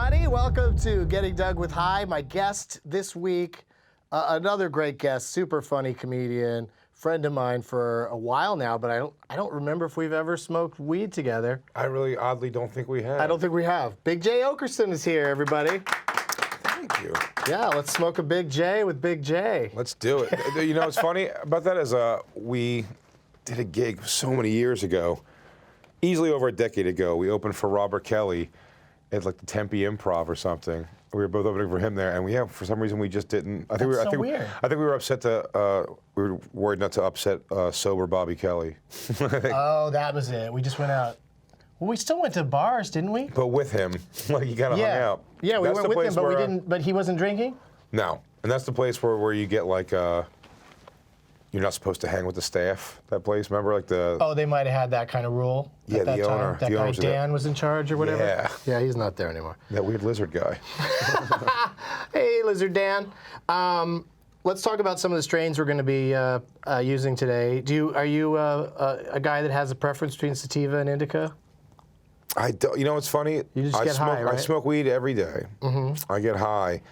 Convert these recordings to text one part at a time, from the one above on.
everybody. Welcome to Getting Dug with High. My guest this week, another great guest, super funny comedian, friend of mine for a while now, but I don't remember if we've ever smoked weed together. I really oddly don't think we have. I don't think we have. Big Jay Oakerson is here, everybody. Thank you. Yeah, let's smoke a Big J with Big J. Let's do it. You know what's funny about that is we did a gig so many years ago, easily over a decade ago. We opened for Robert Kelly at like the Tempe Improv or something. We were both opening for him there, and for some reason we just didn't. I think weird. I think we were upset we were worried not to upset sober Bobby Kelly. Oh, that was it. We just went out. Well, we still went to bars, didn't we? But with him, like you kind of hung out. Yeah, we That's went the with him, place but we where, didn't. But he wasn't drinking. No, and that's the place where you get like. You're not supposed to hang with the staff. That place, remember, like the. Oh, they might have had that kind of rule. Yeah, at that the time. owner. That guy Dan was in charge or whatever. Yeah. Yeah, he's not there anymore. That weird lizard guy. Hey, Lizard Dan. Let's talk about some of the strains we're going to be using today. Are you a guy that has a preference between sativa and indica? I don't. You know what's funny? You just get high, right? I smoke weed every day. Mm-hmm. I get high,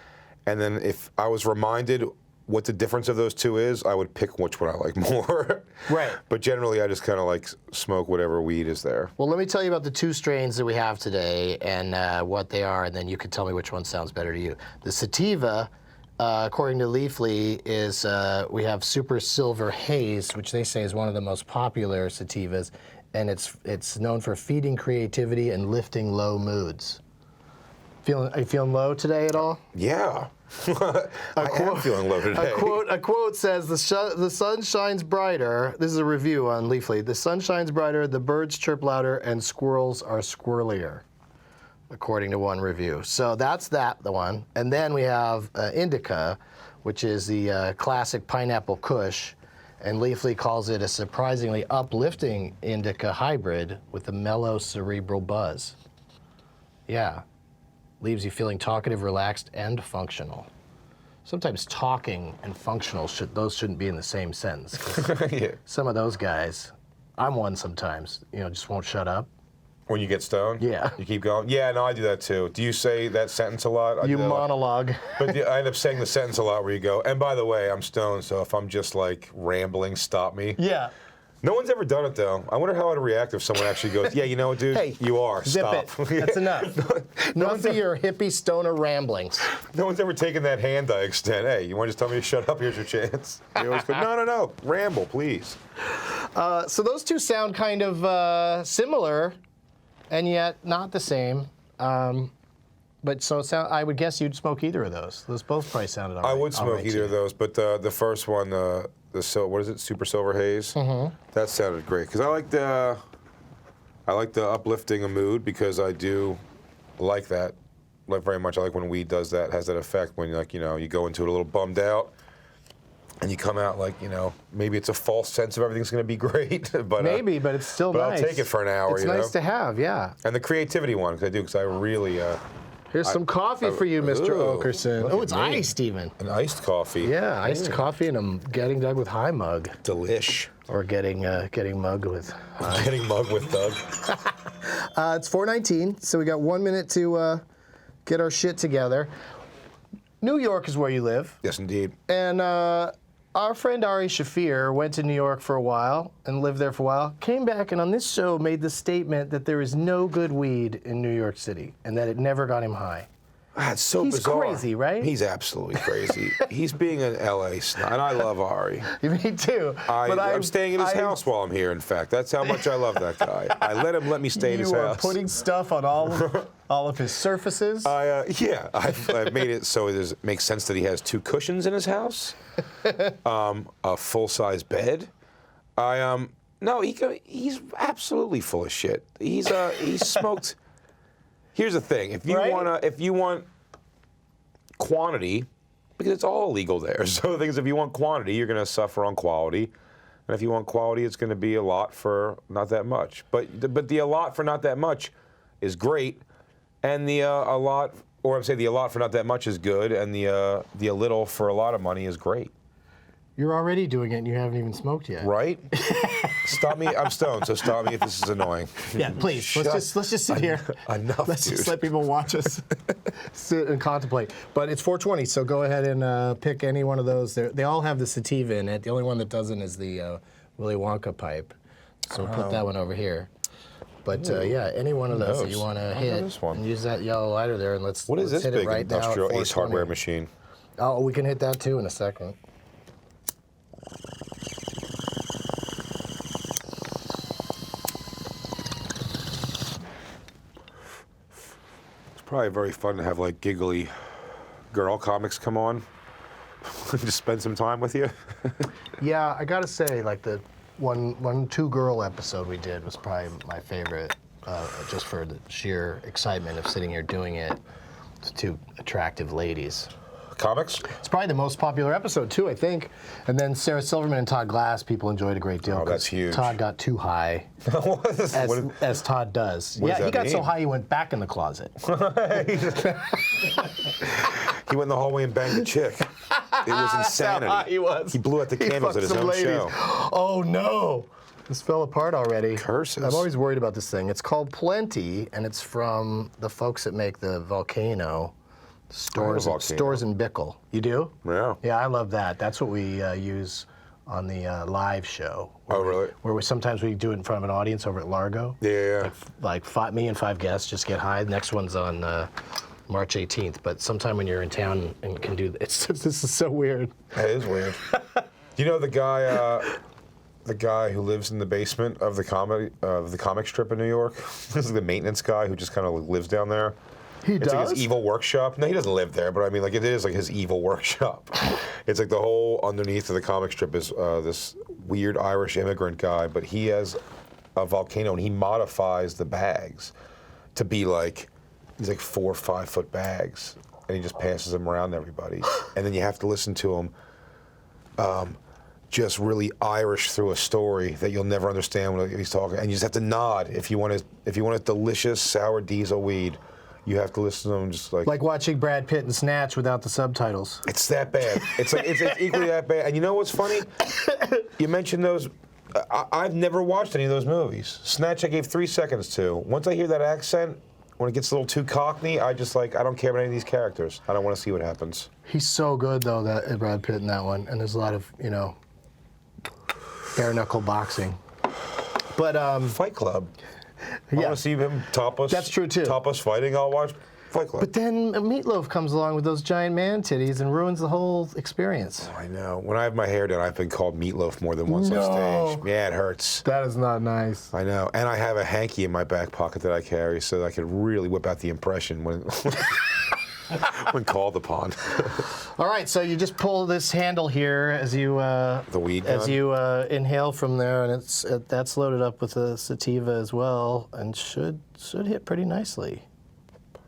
and then if I was reminded what the difference of those two is, I would pick which one I like more. Right. But generally, I just kind of like smoke whatever weed is there. Well, let me tell you about the two strains that we have today and what they are, and then you can tell me which one sounds better to you. The sativa, according to Leafly, is we have Super Silver Haze, which they say is one of the most popular sativas, and it's known for feeding creativity and lifting low moods. Are you feeling low today at all? Yeah. I am feeling low today. A quote says, the sun shines brighter. This is a review on Leafly. The sun shines brighter, the birds chirp louder, and squirrels are squirrelier, according to one review. So that's the one. And then we have Indica, which is the classic pineapple kush. And Leafly calls it a surprisingly uplifting indica hybrid with a mellow cerebral buzz. Yeah. Leaves you feeling talkative, relaxed, and functional. Sometimes talking and functional shouldn't be in the same sentence. Yeah. Some of those guys, I'm one sometimes, just won't shut up. When you get stoned? Yeah. You keep going? Yeah, no, I do that too. Do you say that sentence a lot? You monologue. But I end up saying the sentence a lot where you go, and by the way, I'm stoned, so if I'm just like rambling, stop me. Yeah. No one's ever done it though. I wonder how I'd react if someone actually goes, yeah, you know what, dude? Hey, you are. zip Stop. it. That's enough. Enough of your hippie stoner ramblings. No one's ever taken that hand I extend. Hey, you want to just tell me to shut up? Here's your chance. You always go, no. Ramble, please. So those two sound kind of similar, and yet not the same. But I would guess you'd smoke either of those. Those both probably sounded all right. I would smoke either of those, but the first one, what is it, Super Silver Haze? Mm-hmm. That sounded great because I like the uplifting a mood because I do like that very much. I like when weed does that, has that effect when you go into it a little bummed out. And you come out like, maybe it's a false sense of everything's going to be great. but but it's still nice. I'll take it for an hour, It's nice to have, yeah. And the creativity one, because I really... Here's some coffee for you, Mr. Oakerson. Oh, it's iced even. An iced coffee. Yeah, iced coffee and a Getting Dug with High mug. Delish. Or getting mugged with High. Getting mugged with Doug. It's 4:19, so we got 1 minute to get our shit together. New York is where you live. Yes, indeed. And our friend Ari Scheer went to New York for a while and lived there for a while, came back and on this show made the statement that there is no good weed in New York City and that it never got him high. That's so He's bizarre. He's crazy, right? He's absolutely crazy. He's being an LA snot, and I love Ari. Me too. I'm staying in his house while I'm here, in fact. That's how much I love that guy. I let me stay in his house. You are putting stuff on all of his surfaces? I've made it so it makes sense that he has 2 cushions in his house, a full-size bed. No, he's absolutely full of shit. He's smoked. Here's the thing: if you want quantity, because it's all illegal there. So the thing is, if you want quantity, you're going to suffer on quality, and if you want quality, it's going to be a lot for not that much. But the a lot for not that much is great, and the a lot for not that much is good, and the a little for a lot of money is great. You're already doing it and you haven't even smoked yet. Right? Stop me. I'm stoned, so stop me if this is annoying. Yeah, please. Let's just sit here. Enough, Let's dude. just let people watch us sit and contemplate. But it's 420, so go ahead and pick any one of those. They all have the sativa in it. The only one that doesn't is the Willy Wonka pipe. So we'll put that one over here. But yeah, any one of those that you want to hit, this one. and use that yellow lighter there, and What is this hit big it right industrial now at Ace 420. Hardware machine? Oh, we can hit that too in a second. It's probably very fun to have like giggly girl comics come on and just spend some time with you. Yeah, I gotta say, like the one two-girl episode we did was probably my favorite, just for the sheer excitement of sitting here doing it to two attractive ladies. Comics? It's probably the most popular episode too, I think. And then Sarah Silverman and Todd Glass, people enjoed a great deal. Oh, that's 'cause huge. Todd got too high, as Todd does. What Yeah, does he that got so mean? high he went back in the closet. He went in the hallway and banged a chick. It was insanity. How high he was. He blew out the He candles fucked at his some own ladies. show. Oh no! This fell apart already. Curses. I'm always worried about this thing. It's called Plenty, and it's from the folks that make the Volcano stores. Volcano. Stores in Bickle. You do? Yeah. Yeah, I love that. That's what we use on the live show. Oh, really? Where we sometimes we do it in front of an audience over at Largo. Yeah. Me and 5 guests just get high. The next one's on March 18th. But sometime when you're in town and can do this is so weird. That is weird. You know the guy who lives in the basement of the comic strip in New York? This is the maintenance guy who just kind of lives down there. He does? It's like his evil workshop. No, he doesn't live there, but I mean, like, it is like his evil workshop. It's like the whole underneath of the comic strip is this weird Irish immigrant guy, but he has a volcano and he modifies the bags to be like, these like 4 or 5 foot bags, and he just passes them around to everybody. And then you have to listen to him just really Irish through a story that you'll never understand when he's talking, and you just have to nod if you want a delicious sour diesel weed. You have to listen to him just like watching Brad Pitt in Snatch without the subtitles. it's that bad. It's like it's equally that bad. And you know what's funny? You mentioned those. I've never watched any of those movies. Snatch, I gave 3 seconds to. Once I hear that accent, when it gets a little too Cockney, I just I don't care about any of these characters. I don't want to see what happens. He's so good though, that Brad Pitt in that one, and there's a lot of bare knuckle boxing. But Fight Club. I want to see him top us. That's true, too. Top us fighting. I'll watch Fight Club. But then Meatloaf comes along with those giant man titties and ruins the whole experience. I know. When I have my hair done, I've been called Meatloaf more than once on stage. Yeah, it hurts. That is not nice. I know. And I have a hanky in my back pocket that I carry so that I can really whip out the impression when when called upon. All right, so you just pull this handle here as you The weed as gun? you inhale from there, and that's loaded up with a sativa as well, and should hit pretty nicely.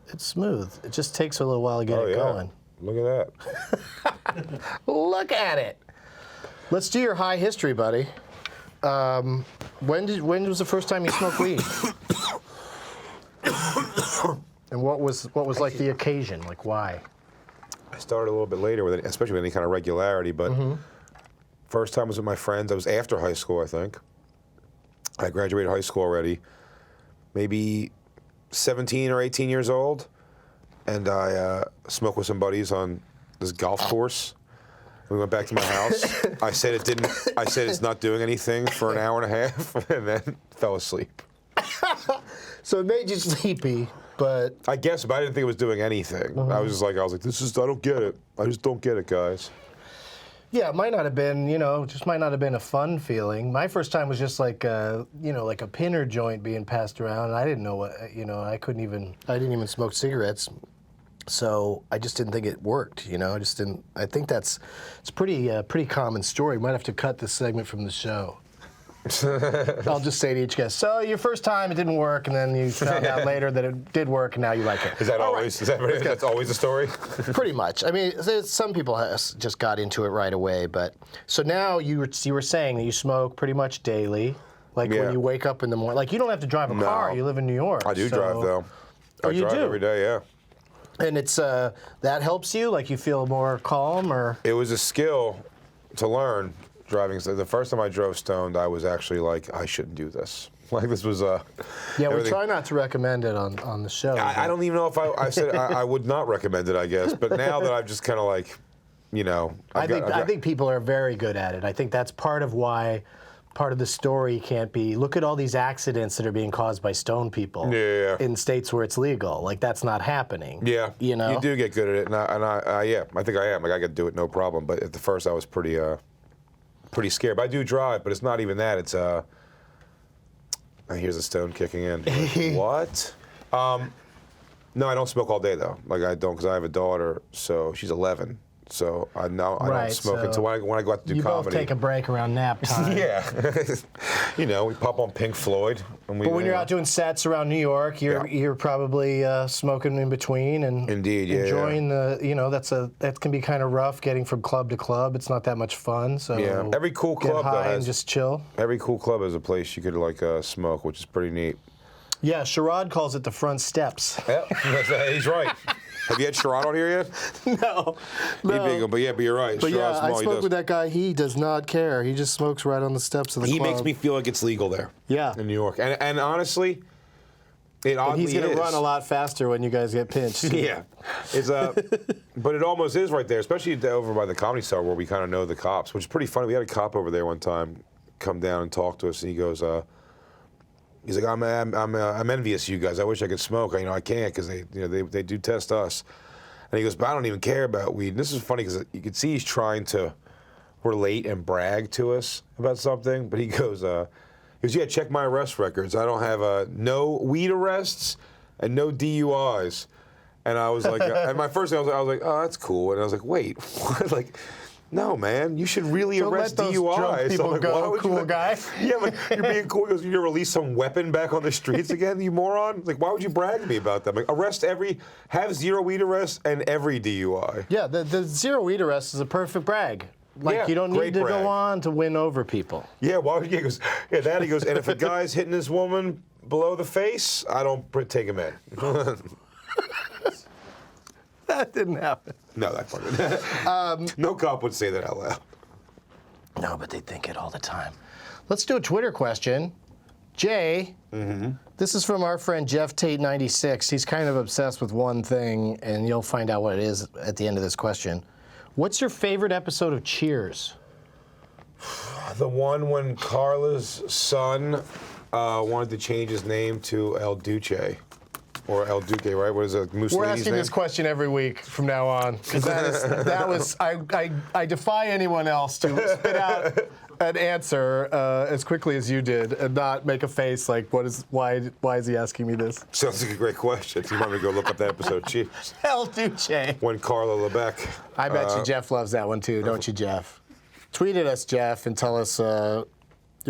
It's smooth. It just takes a little while to get it going. Look at that. Look at it. Let's do your high history, buddy. When was the first time you smoked weed? And what was like the occasion? Like why? I started a little bit later with it, especially with any kind of regularity, but first time was with my friends. I was after high school, I think. I graduated high school already, maybe 17 or 18 years old, and I smoked with some buddies on this golf course. We went back to my house. I said it's not doing anything for an hour and a half, and then fell asleep. So it made you sleepy, but I guess, but I didn't think it was doing anything. I was like, I don't get it. I just don't get it, guys. yeah, it might not have been, just might not have been a fun feeling. My first time was just like, like a pinner joint being passed around, and I didn't know what, I didn't even smoke cigarettes. So I just didn't think it worked, I just didn't. I think it's a pretty common story. Might have to cut this segment from the show. I'll just say to each guest, so your first time it didn't work, and then you found out later that it did work, and now you like it. Is that All always? right. That's always the story? Pretty much. I mean, some people just got into it right away, but so now you were saying that you smoke pretty much daily, like when you wake up in the morning. Like you don't have to drive a car. You live in New York. I do drive though. Oh, I you drive do? every day, yeah. And it's that helps you, like you feel more calm, or It was a skill to learn driving. So the first time I drove stoned, I was actually like, I shouldn't do this. Like this was Yeah, we everything. try not to recommend it on the show. I don't even know if I said I would not recommend it, I guess. But now that I've just kind of like, you know. I think people are very good at it. I think that's part of why part of the story can't be, look at all these accidents that are being caused by stoned people in states where it's legal. Like, that's not happening. Yeah. You know? You do get good at it. And I think I am. Like, I could do it no problem. But at the first, I was pretty scared. But I do drive, but it's not even that. It's, here's a stone kicking in. Like, what? No, I don't smoke all day, though. Like, I don't, because I have a daughter, so she's 11. So I don't smoke until when I go out to do you comedy. both take a break around nap time. Yeah. You know, we pop on Pink Floyd. And But when you're out doing sets around New York, you're probably smoking in between and enjoying the, you know, that can be kind of rough getting from club to club. It's not that much fun. So every cool club get high and just chill. Every cool club has a place you could like smoke, which is pretty neat. Yeah, Sherrod calls it the front steps. Yep, he's right. Have you had Sherrod on here yet? No. But you're right. But Sherrod's I small, spoke with that guy. He does not care. He just smokes right on the steps of the club. He makes me feel like it's legal there. Yeah. In New York. And honestly, it oddly is. He's going to run a lot faster when you guys get pinched. Yeah. It's but it almost is right there, especially over by the Comedy Store where we kind of know the cops, which is pretty funny. We had a cop over there one time come down and talk to us, and he goes, he's like, I'm envious of you guys. I wish I could smoke. I can't because they do test us. And he goes, but I don't even care about weed. And this is funny because you can see he's trying to relate and brag to us about something. But he goes, yeah, check my arrest records. I don't have no weed arrests and no DUIs. And I was like, and my first thing I was like, oh, that's cool. And I was like, wait, what? Like, no, man, you should really arrest let those DUIs. drunk people like, go, cool guy. Yeah, like, you're being cool. He goes, you're going to release some weapon back on the streets again, you moron? Like, why would you brag to me about that? Like, have zero weed arrests and every DUI. Yeah, the zero weed arrest is a perfect brag. Like, you don't need to go on to win over people. Yeah, why would he goes, and if a guy's hitting this woman below the face, I don't take him in. That didn't happen. No, that part didn't. No cop would say that out loud. No, but they think it all the time. Let's do a Twitter question. Jay, this is from our friend Jeff Tate96. He's kind of obsessed with one thing, and you'll find out what it is at the end of this question. What's your favorite episode of Cheers? The one when Carla's son wanted to change his name to El Duce. Or El Duque, right? What is it? Mussolini's We're asking name? this question every week from now on. Because I defy anyone else to spit out an answer as quickly as you did and not make a face like, why is he asking me this? Sounds like a great question. You want me to go look up that episode of Cheers? El Duce. When Carla LeBeck. I bet you Jeff loves that one too, don't you, Jeff? Tweet at us, Jeff, and tell us your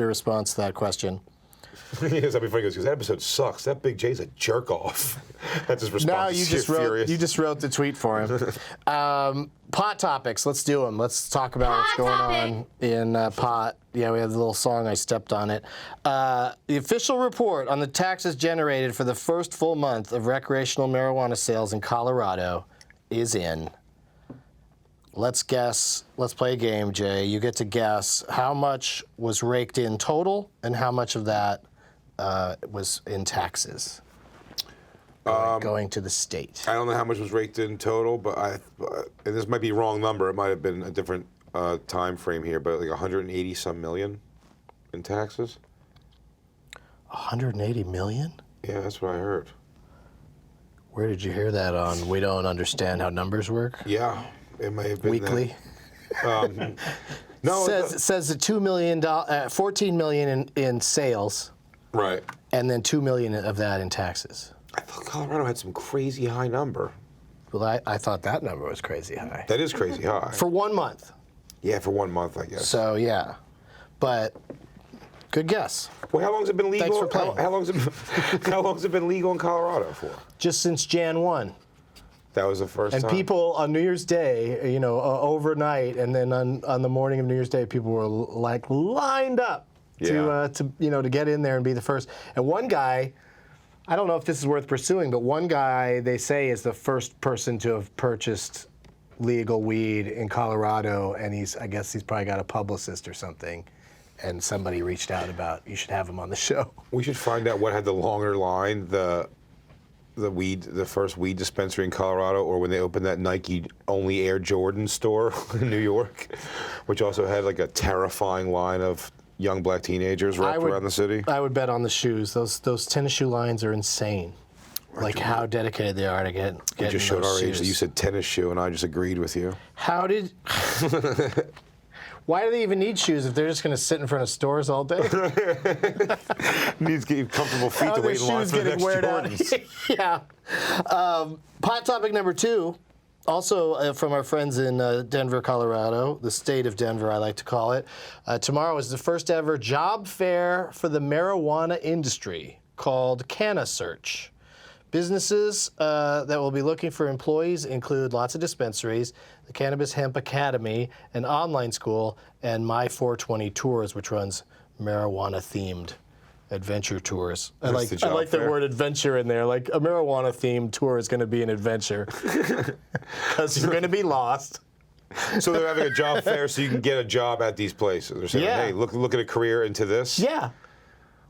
response to that question. Yes, that'd be funny. He goes, that episode sucks. That Big Jay's a jerk off. That's his response. No, you just wrote the tweet for him. Pot topics. Let's do them. Let's talk about what's going on in pot. Yeah, we had a little song. I stepped on it. The official report on the taxes generated for the first full month of recreational marijuana sales in Colorado is in. Let's guess. Let's play a game, Jay. You get to guess how much was raked in total and how much of that was in taxes going to the state. I don't know how much was raked in total, but and this might be a wrong number. It might have been a different time frame here, but like 180 some million in taxes. 180 million? Yeah, that's what I heard. Where did you hear that on? We don't understand how numbers work. Yeah, it may have been weekly. No, says the $2 million, 14 million in sales. Right. And then 2 million of that in taxes. I thought Colorado had some crazy high number. Well, I thought that number was crazy high. That is crazy high. For 1 month. Yeah, for 1 month, I guess. So, yeah. But good guess. Well, how long has it been legal? Thanks for playing. How long has it been legal in Colorado for? Just since Jan 1. That was the first time. And people on New Year's Day, overnight, and then on the morning of New Year's Day, people were like lined up to get in there and be the first. And one guy, I don't know if this is worth pursuing, but one guy they say is the first person to have purchased legal weed in Colorado, and I guess he's probably got a publicist or something, and somebody reached out about you should have him on the show. We should find out what had the longer line, the first weed dispensary in Colorado, or when they opened that Nike only Air Jordan store in New York, which also had like a terrifying line of young black teenagers wrapped around the city. I would bet on the shoes. Those tennis shoe lines are insane. Like how dedicated they are to get. You just showed our age that you said tennis shoe, and I just agreed with you. How did? Why do they even need shoes if they're just going to sit in front of stores all day? Needs to get comfortable feet to wait in line for the next Jordans. Yeah. Hot topic number 2, also from our friends in Denver, Colorado, the state of Denver, I like to call it. Tomorrow is the first ever job fair for the marijuana industry called Canna Search. Businesses that will be looking for employees include lots of dispensaries, the Cannabis Hemp Academy, an online school, and My 420 Tours, which runs marijuana-themed adventure tours. I like the word adventure in there. Like a marijuana-themed tour is going to be an adventure because you're going to be lost. So they're having a job fair so you can get a job at these places. They're saying, hey, look at a career into this. Yeah.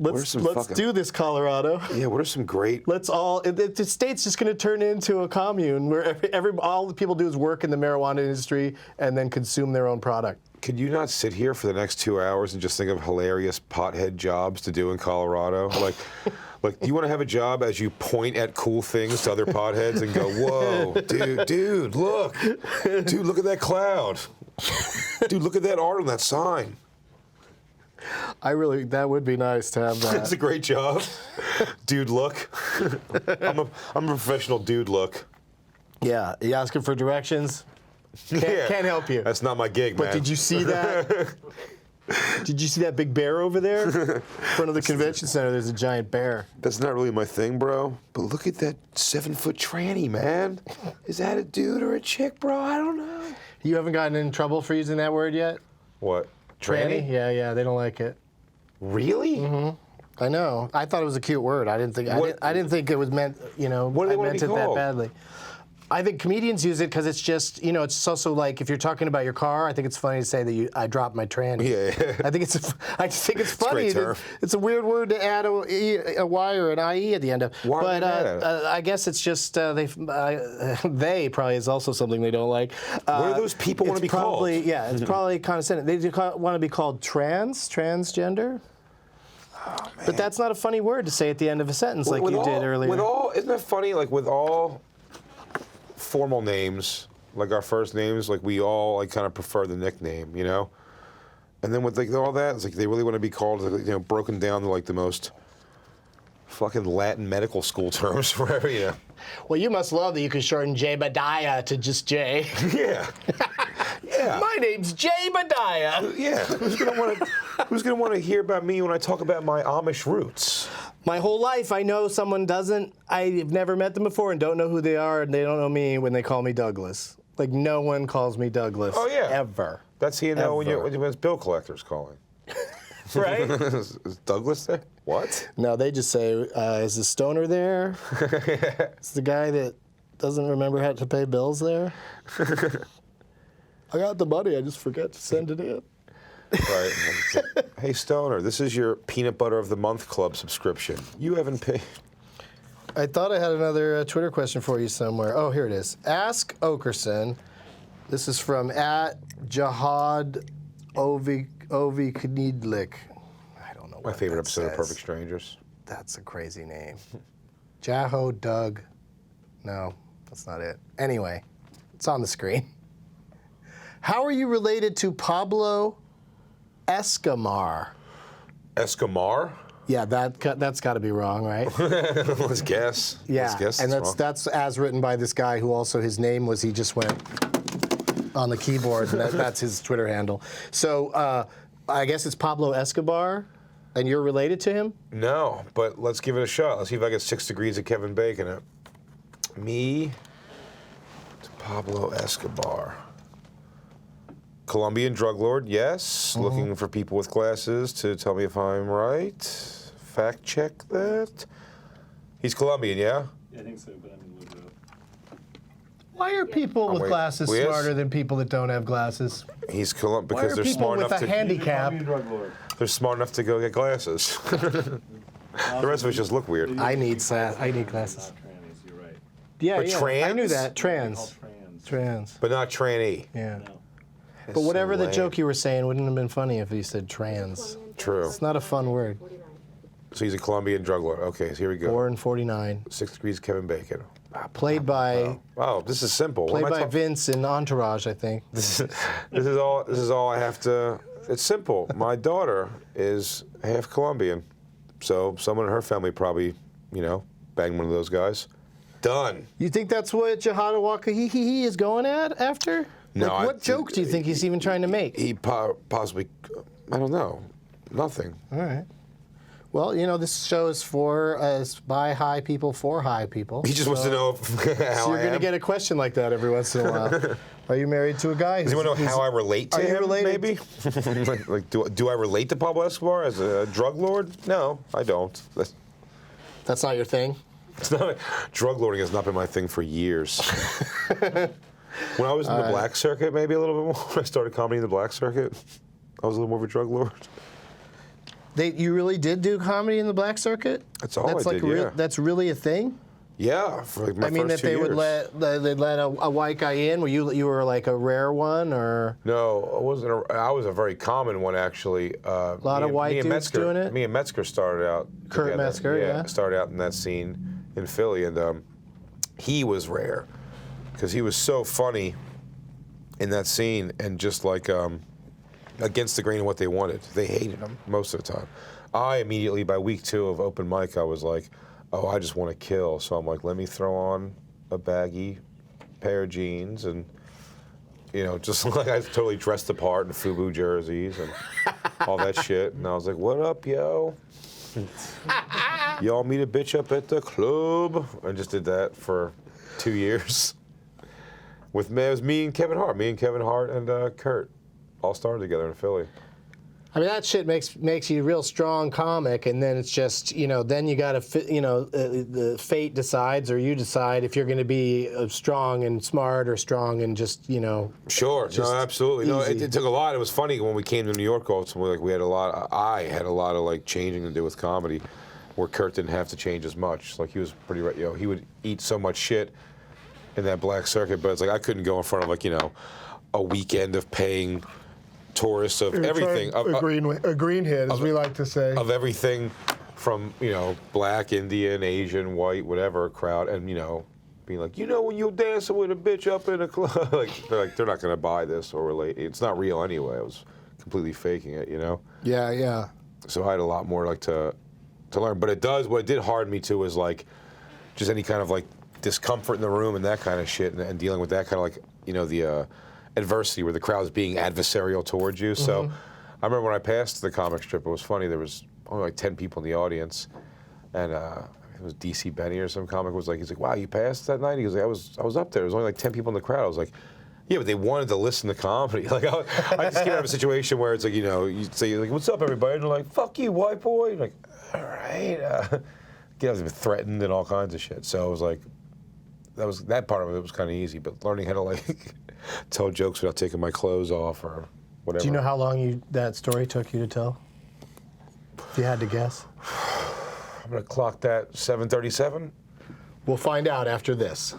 Let's do this, Colorado. Yeah, what are some great... The state's just going to turn into a commune where all the people do is work in the marijuana industry and then consume their own product. Could you not sit here for the next 2 hours and just think of hilarious pothead jobs to do in Colorado? Like, do you want to have a job as you point at cool things to other potheads and go, whoa, dude, look. Dude, look at that cloud. Dude, look at that art on that sign. That would be nice to have that. That's a great job. Dude, look. I'm a professional dude, look. Yeah, you asking for directions? Can't help you. That's not my gig, man. But did you see that? Did you see that big bear over there? In front of the convention center, there's a giant bear. That's not really my thing, bro. But look at that 7-foot tranny, man. Is that a dude or a chick, bro? I don't know. You haven't gotten in trouble for using that word yet? What? Tranny? Yeah, they don't like it. Really? Mm-hmm. I know. I thought it was a cute word. I didn't think it was meant, What do they want to be called? That badly. I think comedians use it because it's just, it's also like if you're talking about your car, I think it's funny to say that I dropped my tranny. Yeah. I just think it's funny. It's a great term. It's a weird word to add a Y or an IE at the end of. Why but I guess it's just they probably is also something they don't like. What do those people want to be called? Yeah, it's probably condescending. They want to be called transgender. Oh, but that's not a funny word to say at the end of a sentence like you did earlier. Isn't that funny? Like with all formal names, like our first names, like we all like kind of prefer the nickname, And then with like all that, it's like they really want to be called, broken down to like the most fucking Latin medical school terms forever, Well, you must love that you can shorten Jay Badiah to just Jay. Yeah. Yeah. My name's Jay Badiah. Yeah. Who's gonna want to hear about me when I talk about my Amish roots? My whole life, I know someone doesn't. I've never met them before and don't know who they are, and they don't know me when they call me Douglas. Like no one calls me Douglas. Oh yeah. Ever. That's how you know when it's bill collectors calling. Right? Is Douglas there? What? No, they just say, is the stoner there? Is the guy that doesn't remember how to pay bills there? I got the money, I just forget to send it in. Right. Hey, Stoner, this is your Peanut Butter of the Month Club subscription. You haven't paid. I thought I had another Twitter question for you somewhere. Oh, here it is. Ask Oakerson. This is from @Jihad Oviknidlik. I don't know. My favorite episode of Perfect Strangers. That's a crazy name. Jaho Doug. No, that's not it. Anyway, it's on the screen. How are you related to Pablo Escobar? Escobar? Yeah, that's got to be wrong, right? Let's guess. Yeah, Let's guess and wrong. that's as written by this guy who also his name was he just went on the keyboard, and that's his Twitter handle. So I guess it's Pablo Escobar, and you're related to him? No, but let's give it a shot. Let's see if I get 6 degrees of Kevin Bacon it. Me to Pablo Escobar. Colombian drug lord, yes. Mm-hmm. Looking for people with glasses to tell me if I'm right. Fact check that. He's Colombian, yeah? Yeah, I think so, but I'm going to look it Why are people with glasses smarter than people that don't have glasses? He's because they're smart enough to. Why are people with a handicap? They're smart enough to go get glasses. The rest of us just look weird. I need glasses. You're right. Yeah, But trans? I knew that. Trans. But not tranny. Yeah. No. But whatever the lame. joke you were saying wouldn't have been funny if you said trans. True. It's not a fun word. So he's a Colombian drug lord. Okay, so here we go. Born in 49. 6 Degrees Kevin Bacon. Played by Oh, this is simple. What played am I by talking- Vince in Entourage, I think. This is all I have to. It's simple. My daughter is half Colombian, so someone in her family probably, banged one of those guys. Done. You think that's what Jahada Wakahihi is going at after? No, Like, what joke do you think he's even trying to make? He possibly, I don't know, nothing. All right. Well, this show is by high people for high people. He just wants to know how So you're I going to am. get a question like that every once in a while. Are you married to a guy? Does he want to know how I relate to Are you him? related Maybe. like, do I relate to Pablo Escobar as a drug lord? No, I don't. That's not your thing? It's not. Drug lording has not been my thing for years. When I was in the black circuit, maybe a little bit more. I started comedy in the black circuit. I was a little more of a drug lord. You really did do comedy in the black circuit? That's all I did, yeah. That's really a thing? Yeah, for like my I mean, first that 2 they years. would they'd let a white guy in? Were you were like a rare one, or? No, I wasn't. I was a very common one, actually. A lot of white dudes doing it? Me and Metzger started out Kurt together. Metzger, yeah. Started out in that scene in Philly, and he was rare because he was so funny in that scene and just like against the grain of what they wanted. They hated him most of the time. I immediately, by week 2 of open mic, I was like, oh, I just want to kill. So I'm like, let me throw on a baggy pair of jeans and, just like I was totally dressed the part in FUBU jerseys and all that shit. And I was like, what up, yo? Y'all meet a bitch up at the club. I just did that for 2 years. It was me and Kevin Hart. Me and Kevin Hart and Kurt all started together in Philly. I mean, that shit makes you a real strong comic, and then it's just, then you got to, the fate decides, or you decide if you're going to be strong and smart or strong and just, Sure, just no, absolutely. No, easy. it took a lot. It was funny when we came to New York. Ultimately, we had a lot. I had a lot of like changing to do with comedy, where Kurt didn't have to change as much. Like he was pretty, he would eat so much shit in that black circuit, but it's like I couldn't go in front of like a weekend of paying tourists of everything. A greenhead, as we like to say. Of everything from, black, Indian, Asian, white, whatever crowd, and, being like, when you're dancing with a bitch up in a club, they're not going to buy this or relate. It's not real anyway. I was completely faking it, Yeah, yeah. So I had a lot more like to learn. But what it did harden me too was like just any kind of like discomfort in the room and that kind of shit and dealing with that kind of like, the adversity where the crowd's being adversarial towards you. So I remember when I passed the comic strip, it was funny. There was only like 10 people in the audience, and it was DC Benny or some comic he's like, wow, you passed that night? He goes, I was up there. There was only like 10 people in the crowd. I was like, yeah, but they wanted to listen to comedy. Like I just came out of a situation where it's like, you say like, what's up, everybody? And they're like, fuck you, white boy. And you're like, all right. I was even threatened and all kinds of shit. So it was like, that part of it was kind of easy, but learning how to like tell jokes without taking my clothes off or whatever. Do you know how long that story took you to tell? If you had to guess. I'm gonna clock that 7:37. We'll find out after this.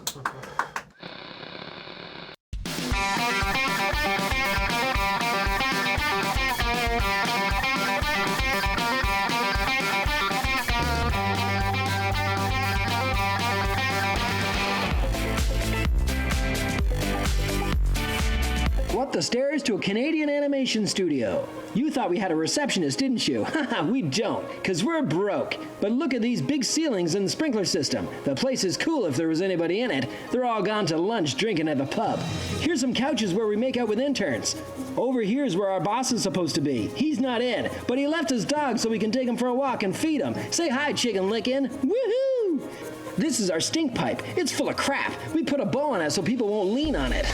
What the stairs to a Canadian animation studio. You thought we had a receptionist, didn't you? Haha, we don't, because we're broke. But look at these big ceilings and the sprinkler system. The place is cool if there was anybody in it. They're all gone to lunch drinking at the pub. Here's some couches where we make out with interns. Over here's where our boss is supposed to be. He's not in, but he left his dog so we can take him for a walk and feed him. Say hi, Chicken Lickin'. Woohoo! This is our stink pipe. It's full of crap. We put a bow on it so people won't lean on it.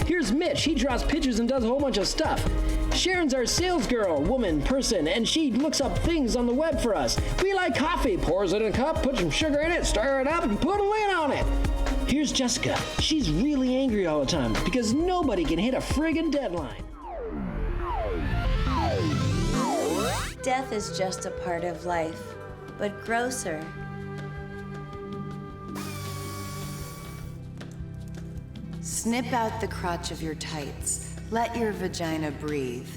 Here's Mitch. He draws pictures and does a whole bunch of stuff. Sharon's our sales girl, woman, person, and she looks up things on the web for us. We like coffee. Pours it in a cup, puts some sugar in it, stir it up, and put a lid on it. Here's Jessica. She's really angry all the time because nobody can hit a friggin' deadline. Death is just a part of life, but grosser. Snip out the crotch of your tights. Let your vagina breathe.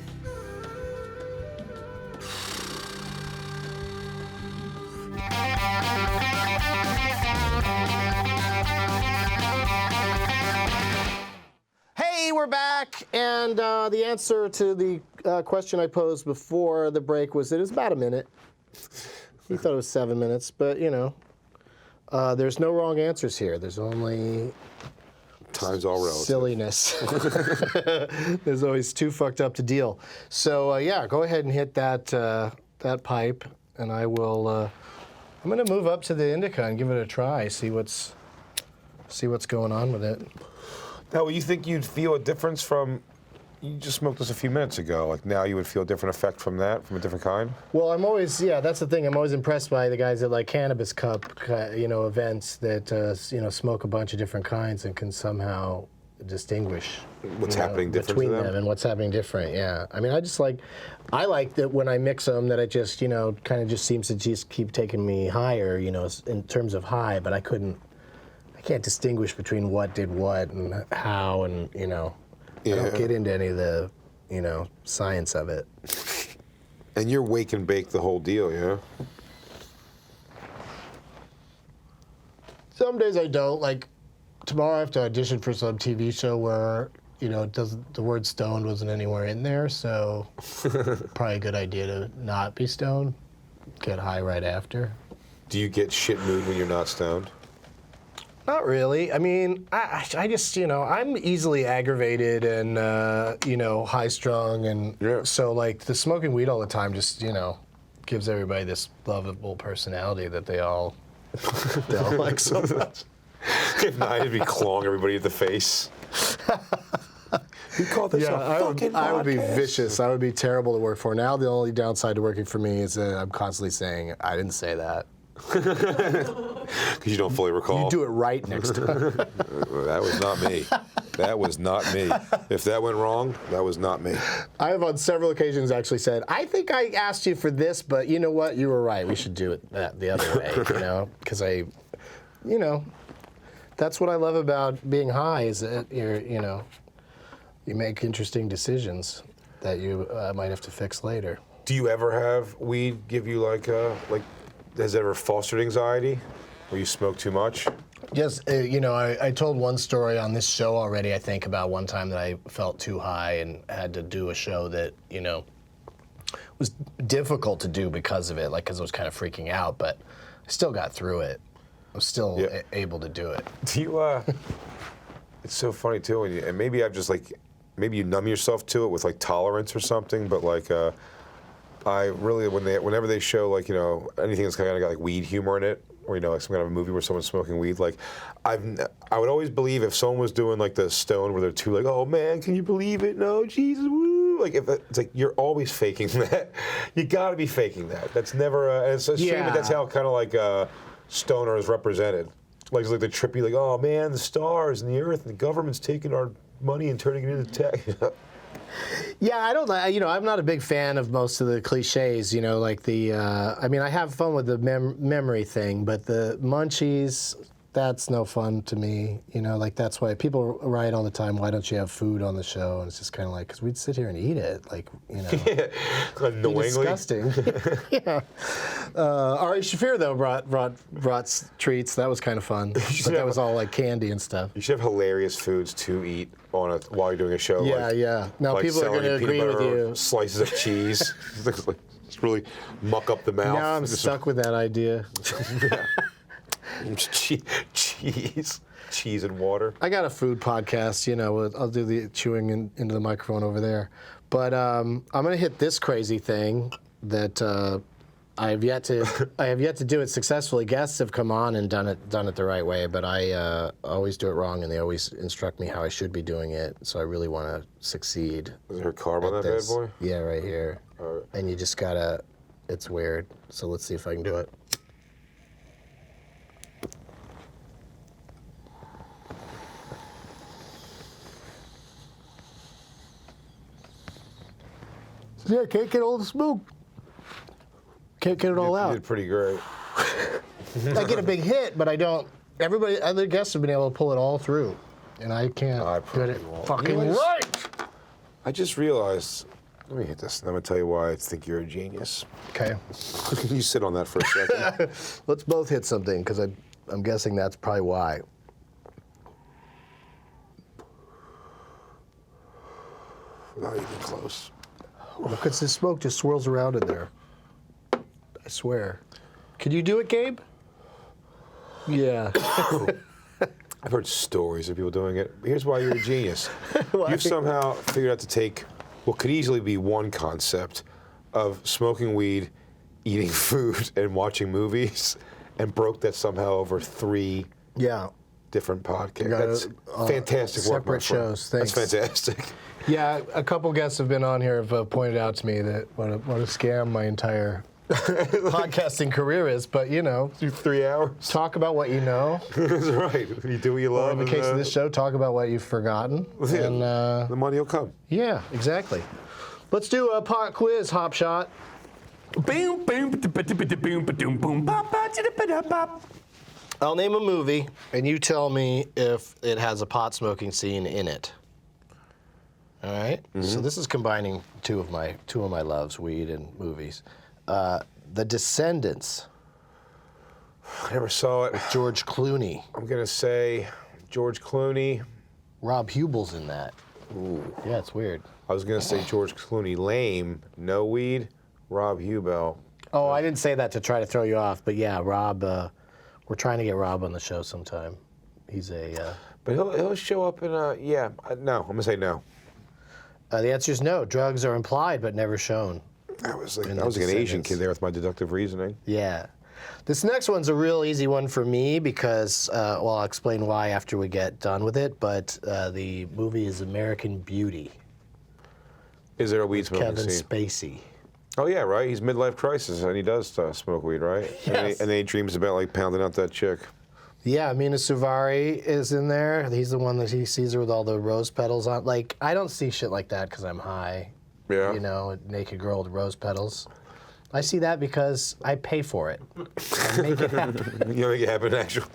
Hey, we're back, and the answer to the question I posed before the break was that it was about a minute. He thought it was 7 minutes, but you know, there's no wrong answers here. There's only Time's all relative. silliness. There's always too fucked up to deal. So yeah, go ahead and hit that that pipe, and I will. I'm gonna move up to the indica and give it a try. See what's going on with it. Now, you think you'd feel a difference from? You just smoked this a few minutes ago. Like now, you would feel a different effect from that, from a different kind. Well, I'm always, yeah, that's the thing. I'm always impressed by the guys at like Cannabis Cup, events that, smoke a bunch of different kinds and can somehow distinguish What's happening different between to them? and what's happening different. Yeah, I mean, I like that when I mix them that it just, kind of just seems to just keep taking me higher, in terms of high. But I can't distinguish between what did what and how, and I don't get into any of the, science of it. And you're wake and bake the whole deal, yeah? Some days I don't. Like tomorrow I have to audition for some TV show where, the word stoned wasn't anywhere in there, so probably a good idea to not be stoned. Get high right after. Do you get shit mood when you're not stoned? Not really. I mean, I just, I'm easily aggravated and, high-strung. And Yeah. so, like, the smoking weed all the time just, gives everybody this lovable personality that they all like so much. If not, I'd be clawing everybody at the face. We call this a fucking I would be podcast. vicious. I would be terrible to work for. Now, the only downside to working for me is that I'm constantly saying, I didn't say that. Because you don't fully recall. You do it right next time. That was not me. That was not me. If that went wrong, that was not me. I have on several occasions actually said, I think I asked you for this, but you know what? You were right. We should do it the other way, because that's what I love about being high is that you make interesting decisions that you might have to fix later. Do you ever have weed give you has it ever fostered anxiety where you smoke too much? Just, I told one story on this show already, I think, about one time that I felt too high and had to do a show that, was difficult to do because of it, because I was kind of freaking out, but I still got through it. I was still able to do it. Do you, it's so funny too, and maybe I've just maybe you numb yourself to it with tolerance or something, but I really, whenever they show anything that's kind of got weed humor in it, or some kind of a movie where someone's smoking weed, I would always believe if someone was doing the stone where they're too oh man, can you believe it? No, Jesus, woo! If it's you're always faking that. You got to be faking that. That's never. And it's a shame that that's how kind of stoner is represented. It's the trippy oh man, the stars and the earth and the government's taking our money and turning it into tech. Yeah, I don't. I'm not a big fan of most of the cliches. I have fun with the memory thing, but the munchies, that's no fun to me. That's why people write all the time. Why don't you have food on the show? And it's just kind of because we'd sit here and eat it, Annoyingly. Disgusting. Yeah. Ari Shaffir though brought treats. That was kind of fun. But that was all candy and stuff. You should have hilarious foods to eat while you're doing a show. Yeah. Now people are going to agree with you. Slices of cheese. Just really muck up the mouth. Now I'm stuck with that idea. Cheese and water. I got a food podcast, I'll do the chewing into the microphone over there. But I'm going to hit this crazy thing that I have yet to do it successfully. Guests have come on and done it the right way, but I always do it wrong, and they always instruct me how I should be doing it. So I really want to succeed. Is there a carb on that bad boy? Yeah, right here. All right. And you just gotta. It's weird. So let's see if I can do it. Yeah, can't get all the smoke. Can't get it all You out. did pretty great. I get a big hit, but I don't. Other guests have been able to pull it all through, and I can't I get it probably won't. fucking You know, right. I just realized. Let me hit this, and I'm gonna tell you why I think you're a genius. Okay, You sit on that for a second. let's both hit something because I'm guessing that's probably why. Not even close. Because the smoke just swirls around in there. I swear. Could you do it, Gabe? Yeah. I've heard stories of people doing it. Here's why you're a genius. Why? You've somehow figured out to take what could easily be one concept of smoking weed, eating food, and watching movies, and broke that somehow over 3 Yeah. different podcasts. got That's it, fantastic work, my separate friend. shows. That's Thanks. fantastic. Yeah, a couple guests have been on here have pointed out to me that what a scam my entire podcasting career is. But, you know, 3 hours. talk about what you know. That's right. You do what you Or love. in the and, case of this show, talk about what you've forgotten. yeah, And, the money will come. yeah, exactly. Let's do a pot quiz, Hop Shot. I'll name a movie, and you tell me if it has a pot smoking scene in it. All right. So this is combining two of my loves, weed and movies. The Descendants, I never saw it. George Clooney. I'm going to say George Clooney. Rob Hubel's in that. Ooh. Yeah, it's weird. I was going to say George Clooney. Lame. No weed. Rob Hubel. Oh, I didn't say that to try to throw you off, but yeah, Rob. We're trying to get Rob on the show sometime. He's a. But he'll show up in a, yeah, no. I'm going to say no. The answer is no. Drugs are implied but never shown. I was like In an The Asian Descendants. kid there with my deductive reasoning. Yeah. This next one's a real easy one for me because, well, I'll explain why after we get done with it, but the movie is American Beauty. Is there a weed smoking Kevin scene? Spacey. Oh yeah, right. He's midlife crisis and he does smoke weed, right? Yes. And then he dreams about like pounding out that chick. Yeah, Mina Suvari is in there. He's the one that he sees her with all the rose petals on. Like, I don't see shit like that because I'm high. Yeah. You know, a naked girl with rose petals. I see that because I pay for it. I make it happen. You make it happen, actually.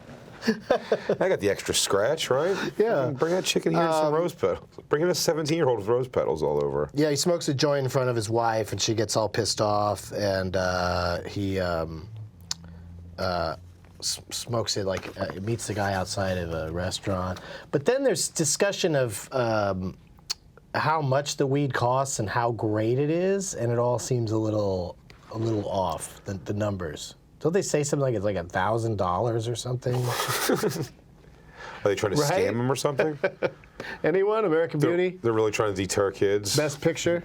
I got the extra scratch, right? Yeah. Bring that chick in here with some rose petals. Bring in a 17-year-old with rose petals all over. Yeah, he smokes a joint in front of his wife, and she gets all pissed off, and he smokes it like meets the guy outside of a restaurant. But then there's discussion of how much the weed costs and how great it is, and it all seems a little off, the numbers. Don't they say something like it's like $1,000 or something? Are they trying to Right? scam him or something? Anyone? American Beauty? They're really trying to deter kids. Best Picture?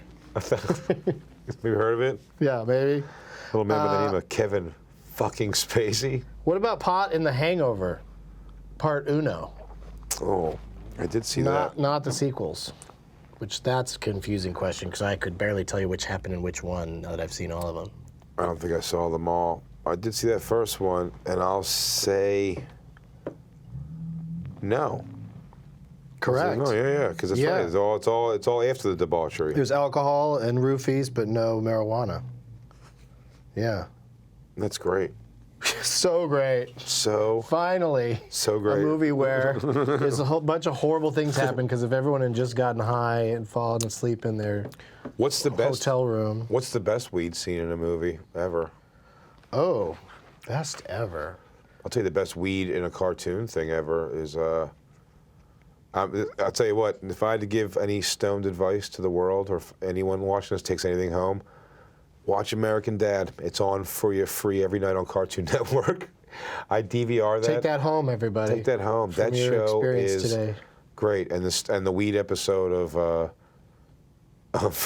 Maybe heard of it? Yeah, maybe. Little man by the name of Kevin fucking Spacey. What about pot in The Hangover? Part Uno. Oh, I did see that. Not the sequels. Which that's a confusing question because I could barely tell you which happened in which one now that I've seen all of them. I don't think I saw them all. I did see that first one, and I'll say no. Correct. No, yeah, because that's Yeah. right. It's all after the debauchery. There's alcohol and roofies, but no marijuana. Yeah. That's great. So great. So Finally. So great. A movie where there's a whole bunch of horrible things happen because if everyone had just gotten high and fallen asleep in their what's the best hotel room. What's the best weed scene in a movie ever? Oh, best ever. I'll tell you the best weed in a cartoon thing ever is I'll tell you what, if I had to give any stoned advice to the world, or if anyone watching this takes anything home, watch American Dad. It's on for you free every night on Cartoon Network. I DVR that. Take that home, everybody. Take that home. From That your show experience is today. great, and the weed episode of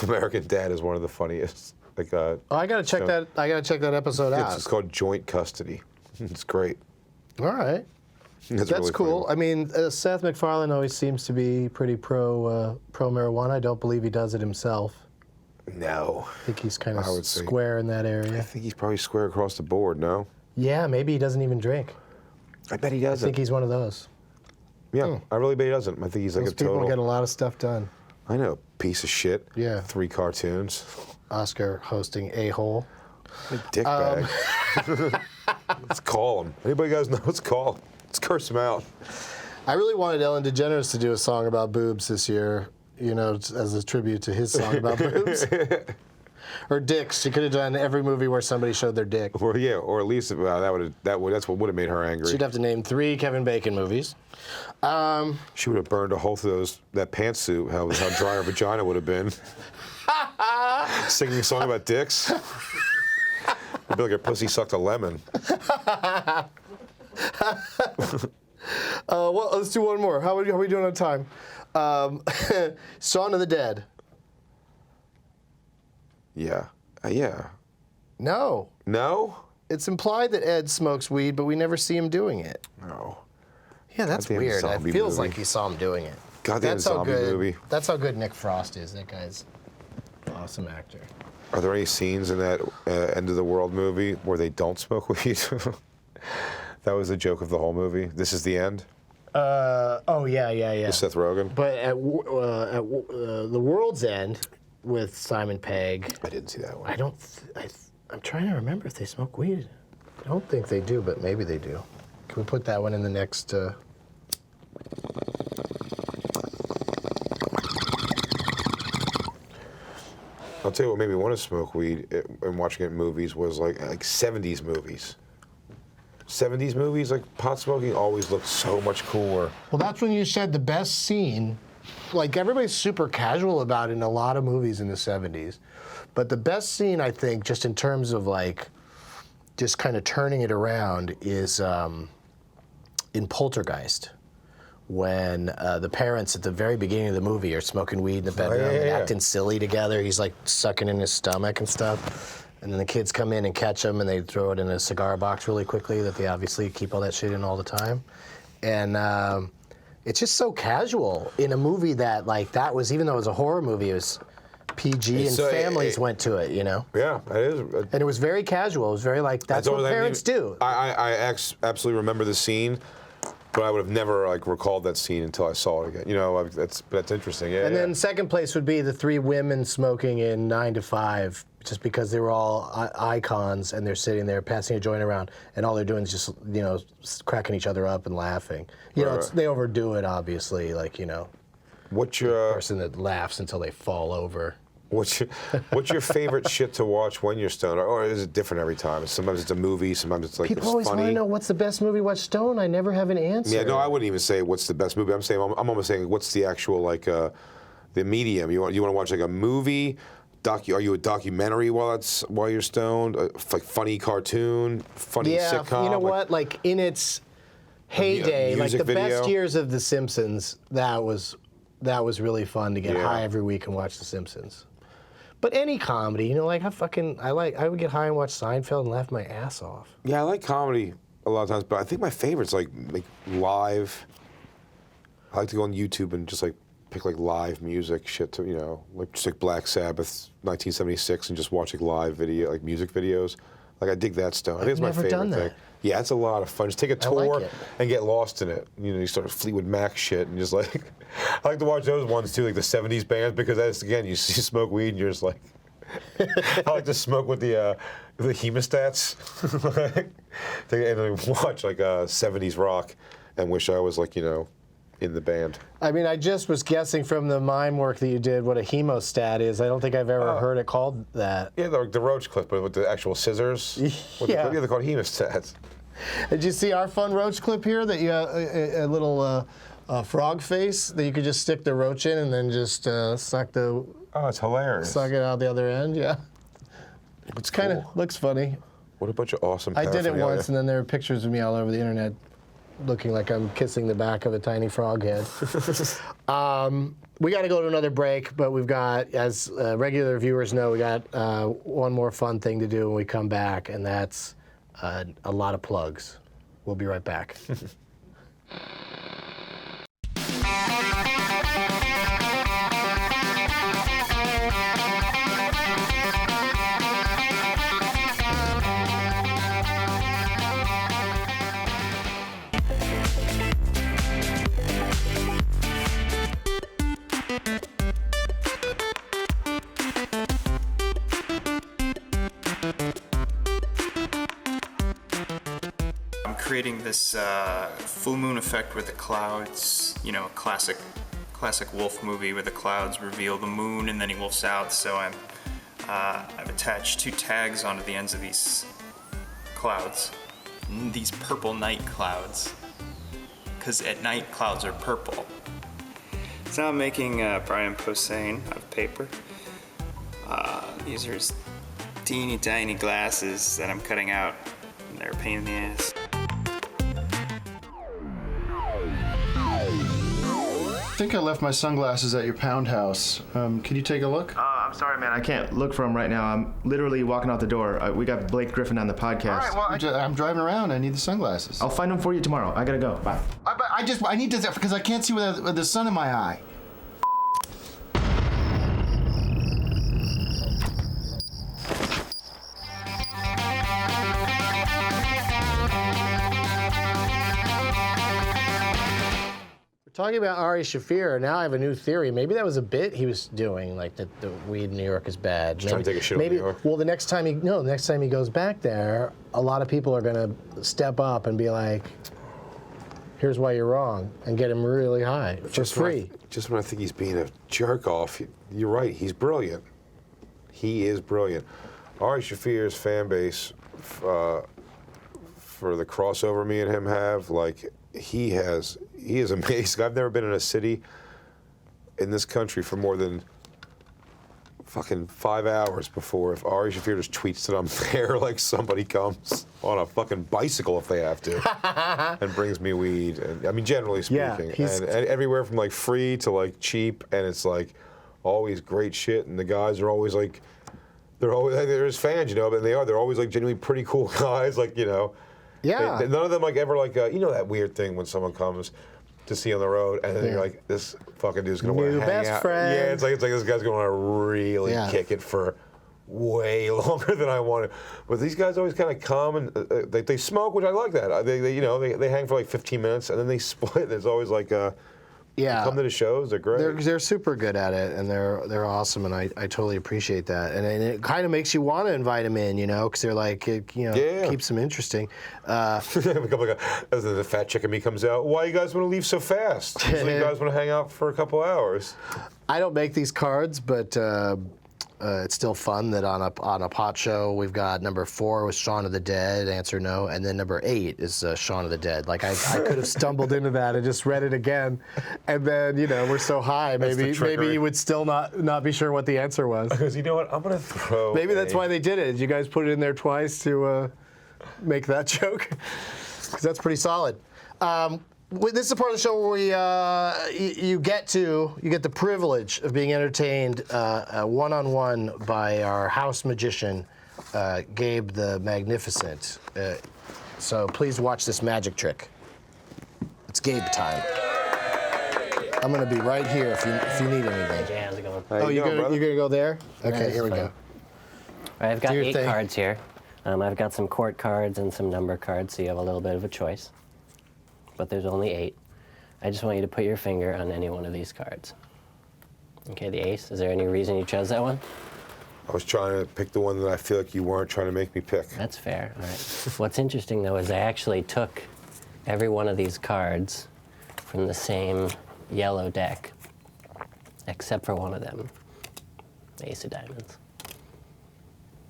American Dad is one of the funniest. Like, Oh, I gotta check that. I gotta check that episode out. it's called Joint Custody. It's great. All right. That's That's really cool. funny. I mean, Seth MacFarlane always seems to be pretty pro marijuana. I don't believe he does it himself. No. I think he's kind I of would say- square in that I area. think he's probably square across the board, no? Yeah, maybe he doesn't even drink. I bet he I doesn't. think he's one of those. Yeah, I really bet he doesn't. I think he's like Those a people total. get a lot of stuff done. I know, piece of shit. Yeah. 3 cartoons. Oscar hosting a-hole. Dick bag. Let's call him. Anybody guys know? Let's call him. Let's curse him out. I really wanted Ellen DeGeneres to do a song about boobs this year, you know, as a tribute to his song about boobs. Or dicks. She could have done every movie where somebody showed their dick. Or yeah, or at least that's what would have made her angry. She'd have to name 3 Kevin Bacon movies. She would have burned a hole through that pantsuit. How dry her vagina would have been. Singing a song about dicks. It'd be like her pussy sucked a lemon. Well, let's do one more. How are we doing on time? Shaun of the Dead. Yeah. Yeah. No. No? It's implied that Ed smokes weed, but we never see him doing it. No. Yeah, that's Goddamn weird. It zombie feels movie. like you saw him doing it. Goddamn zombie movie. That's how good Nick Frost is. That guy's an awesome actor. Are there any scenes in that End of the World movie where they don't smoke weed? That was the joke of the whole movie. This is the end? Oh, yeah. With Seth Rogen? But at The World's End with Simon Pegg, I didn't see that one. I'm trying to remember if they smoke weed. I don't think they do, but maybe they do. Can we put that one in the next... I'll tell you what made me want to smoke weed and watching it in movies was like 70s movies. 70s movies, like pot smoking always looked so much cooler. Well, that's when you said the best scene. Like, everybody's super casual about it in a lot of movies in the 70s. But the best scene, I think, just in terms of, like, just kind of turning it around is in Poltergeist, when the parents at the very beginning of the movie are smoking weed in the bedroom and acting silly together. He's, like, sucking in his stomach and stuff. And then the kids come in and catch him, and they throw it in a cigar box really quickly that they obviously keep all that shit in all the time. And it's just so casual in a movie that, like, that was, even though it was a horror movie, it was PG, and families went to it, you know? Yeah, it is. And it was very casual. It was very, like, that's what parents do. I absolutely remember the scene, but I would have never, like, recalled that scene until I saw it again. You know, that's interesting. Yeah. And then second place would be the 3 women smoking in 9 to 5, just because they were all icons, and they're sitting there passing a joint around, and all they're doing is just, you know, cracking each other up and laughing. You know, they overdo it, obviously, like, you know, what's your person that laughs until they fall over. What's your favorite shit to watch when you're stoned, or is it different every time? Sometimes it's a movie, sometimes it's like People it's always funny. want to know what's the best movie watch stoned. I never have an answer. Yeah, no, I wouldn't even say what's the best movie. I'm almost saying what's the actual, like, the medium. You want to watch like a movie? Are you a documentary while you're stoned? Like funny cartoon, funny sitcom? You know what? Like in its heyday, like the best years of The Simpsons, that was really fun to get high every week and watch The Simpsons. But any comedy, you know, like I would get high and watch Seinfeld and laugh my ass off. Yeah, I like comedy a lot of times, but I think my favorite's like live. I like to go on YouTube and just like pick like live music shit to, you know, like just like Black Sabbath 1976 and just watch like live video, like music videos. Like I dig that stuff. I think it's my favorite thing. Yeah, it's a lot of fun. Just take a tour and get lost in it. You know, you start Fleetwood Mac shit and just like, I like to watch those ones too, like the 70s bands, because that's, again, you smoke weed and you're just like, I like to smoke with the hemostats. And then watch like 70s rock and wish I was like, you know, in the band. I mean, I just was guessing from the mime work that you did what a hemostat is. I don't think I've ever heard it called that. Yeah, the roach clip, but with the actual scissors. Yeah. They're called hemostats. Did you see our fun roach clip here? That you a little frog face that you could just stick the roach in and then just suck the. Oh, it's hilarious. Suck it out the other end. Yeah. It's kind of looks funny. What a bunch of awesome. I did it once, and then there are pictures of me all over the internet, looking like I'm kissing the back of a tiny frog head. We got to go to another break, but we've got, as regular viewers know, we got one more fun thing to do when we come back, and that's a lot of plugs. We'll be right back. creating this full moon effect with the clouds. You know, a classic wolf movie where the clouds reveal the moon and then he wolfs out. So I've attached 2 tags onto the ends of these clouds. These purple night clouds. Because at night clouds are purple. So now I'm making Brian Posehn out of paper. These are teeny tiny glasses that I'm cutting out. And they're a pain in the ass. I think I left my sunglasses at your pound house. Can you take a look? I'm sorry, man. I can't look for them right now. I'm literally walking out the door. We got Blake Griffin on the podcast. All right, well, I'm driving around. I need the sunglasses. I'll find them for you tomorrow. I gotta go. Bye. I need to, because I can't see with the sun in my eye. Talking about Ari Shaffir, now I have a new theory. Maybe that was a bit he was doing, like that the weed in New York is bad. Just trying to take a shit on New York. Well, the next time he goes back there, a lot of people are gonna step up and be like, "Here's why you're wrong," and get him really high for free. Just when I think he's being a jerk off, you're right. He's brilliant. He is brilliant. Ari Shaffir's fan base, for the crossover me and him have, like he is amazing. I've never been in a city in this country for more than fucking 5 hours before if Ari Shaffir just tweets that I'm there, like somebody comes on a fucking bicycle if they have to and brings me weed. And I mean, generally speaking, and everywhere from like free to like cheap, and it's like always great shit. And the guys are always like, they're his fans, you know, but they're always like genuinely pretty cool guys, like, you know. Yeah. None of them like ever like you know that weird thing when someone comes to see on the road and then you're like, this fucking dude's gonna want to hang best out. friend. Yeah, it's like this guy's gonna want to really kick it for way longer than I want to. But these guys always kind of come and they smoke, which I like that. They hang for like 15 minutes and then they split. There's always like come to the shows. They're great. They're super good at it, and they're awesome, and I totally appreciate that. And it kind of makes you want to invite them in, you know, because they're like, keeps them interesting. As the fat chick in me comes out, why you guys want to leave so fast? Usually you guys want to hang out for a couple hours. I don't make these cards, but it's still fun that on a pot show we've got number 4 was Shaun of the Dead, answer no, and then number 8 is Shaun of the Dead. Like I could have stumbled into that and just read it again, and then we're so high, maybe you would still not be sure what the answer was. Because you know what, I'm gonna throw. Maybe that's why they did it. Did you guys put it in there twice to make that joke? Because that's pretty solid. This is the part of the show where you get the privilege of being entertained one-on-one by our house magician, Gabe the Magnificent. So please watch this magic trick. It's Gabe time. I'm gonna be right here if you need anything. Jay, how's it going? You're gonna go there? Okay, here we go. All right, I've got Do your 8 thing. cards here. I've got some court cards and some number cards, so you have a little bit of a choice. But there's only 8. I just want you to put your finger on any one of these cards. Okay, the ace. Is there any reason you chose that one? I was trying to pick the one that I feel like you weren't trying to make me pick. That's fair. All right. What's interesting, though, is I actually took every one of these cards from the same yellow deck, except for one of them, the Ace of Diamonds.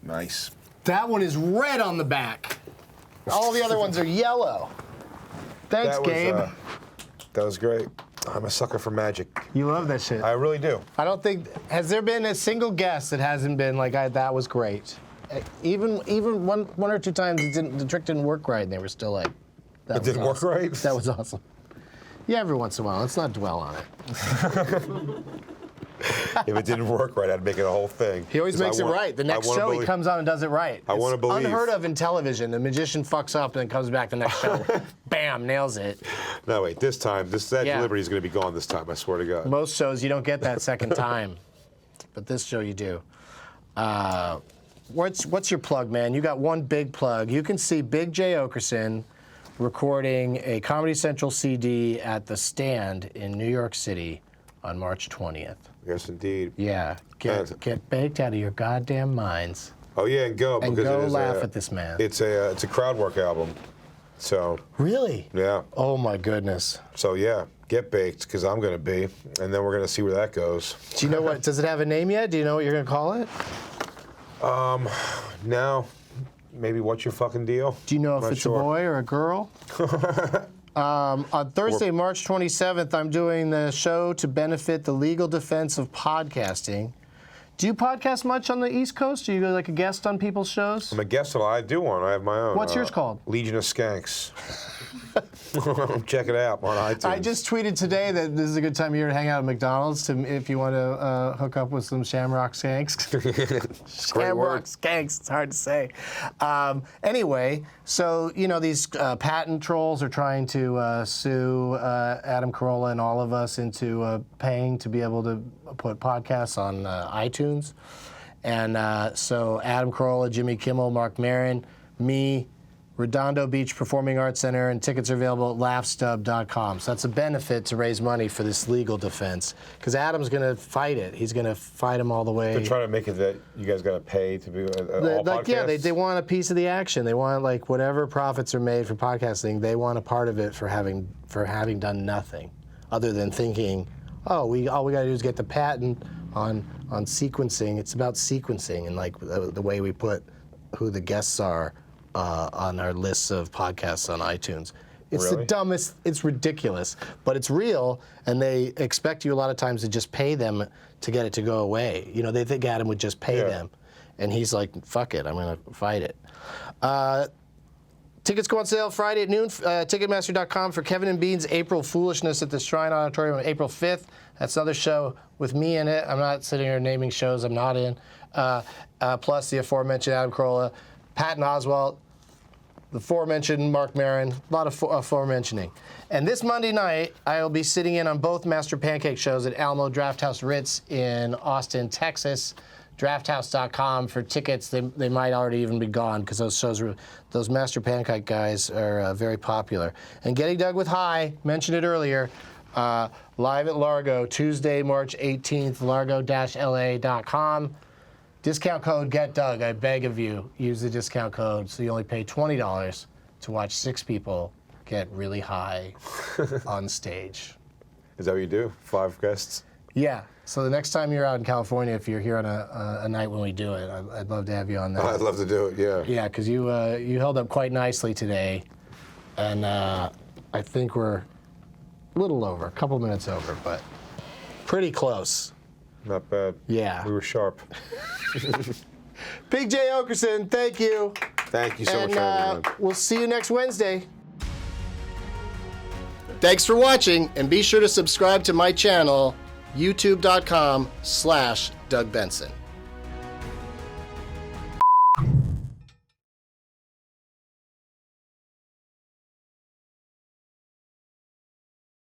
Nice. That one is red on the back. All the other ones are yellow. Thanks, Gabe. That was great. I'm a sucker for magic. You love that shit. I really do. I don't think, has there been a single guest that hasn't been like, that was great? Even one or two times the trick didn't work right, and they were still like, that It didn't work right? That was awesome. Yeah, every once in a while. Let's not dwell on it. If it didn't work right, I'd make it a whole thing. He always makes it right. The next show, he comes on and does it right. I want to believe. It's unheard of in television. The magician fucks up and then comes back the next show. Bam, nails it. No, wait, this time, that delivery is going to be gone this time, I swear to God. Most shows, you don't get that second time. But this show, you do. What's your plug, man? You got one big plug. You can see Big Jay Oakerson recording a Comedy Central CD at The Stand in New York City on March 20th. Yes, indeed. Yeah, get baked out of your goddamn minds. Oh yeah, and go And because go it is laugh at this man. It's a crowd work album. So. Really? Yeah. Oh my goodness. So yeah, get baked because I'm gonna be, and then we're gonna see where that goes. Do you know what? Does it have a name yet? Do you know what you're gonna call it? Now, maybe what's your fucking deal? Do you know if Not it's sure. a boy or a girl? On Thursday, March 27th, I'm doing the show to benefit the legal defense of podcasting. Do you podcast much on the East Coast? Do you go like a guest on people's shows? I'm a guest. I do one. I have my own. What's yours called? Legion of Skanks. Check it out on iTunes. I just tweeted today that this is a good time of year to hang out at McDonald's if you want to hook up with some Shamrock Skanks. Shamrock Skanks, it's hard to say. Anyway, so, these patent trolls are trying to sue Adam Carolla and all of us into paying to be able to put podcasts on iTunes. And so Adam Carolla, Jimmy Kimmel, Mark Maron, me, Redondo Beach Performing Arts Center, and tickets are available at laughstub.com. So that's a benefit to raise money for this legal defense. Because Adam's going to fight it. He's going to fight him all the way. They're trying to make it that you guys got to pay to be all podcasts? Yeah, they want a piece of the action. They want, like, whatever profits are made for podcasting, they want a part of it for having done nothing other than thinking, all we got to do is get the patent on sequencing. It's about sequencing and, like, the way we put who the guests are on our lists of podcasts on iTunes. It's Really? the dumbest, it's ridiculous, but it's real, and they expect you a lot of times to just pay them to get it to go away. They think Adam would just pay them, and he's like, fuck it, I'm going to fight it. Tickets go on sale Friday at noon, Ticketmaster.com for Kevin and Bean's April Foolishness at the Shrine Auditorium on April 5th. That's another show with me in it. I'm not sitting here naming shows I'm not in. Plus the aforementioned Adam Carolla, Patton Oswalt, the aforementioned Mark Maron, a lot of aforementioning. And this Monday night, I will be sitting in on both Master Pancake shows at Alamo Drafthouse Ritz in Austin, Texas. Drafthouse.com for tickets. They might already even be gone because those Master Pancake guys are very popular. And Getting Dug with High, mentioned it earlier, live at Largo, Tuesday, March 18th, largo-la.com. Discount code GetDug. I beg of you, use the discount code so you only pay $20 to watch 6 people get really high on stage. Is that what you do? 5 guests? Yeah. So the next time you're out in California, if you're here on a night when we do it, I'd love to have you on that. I'd love to do it, yeah. Yeah, because you held up quite nicely today, and I think we're a little over, a couple minutes over, but pretty close. Not bad. Yeah. We were sharp. Big Jay Oakerson, thank you. Thank you so much for having me. We'll see you next Wednesday. Thanks for watching, and be sure to subscribe to my channel, youtube.com/Doug Benson.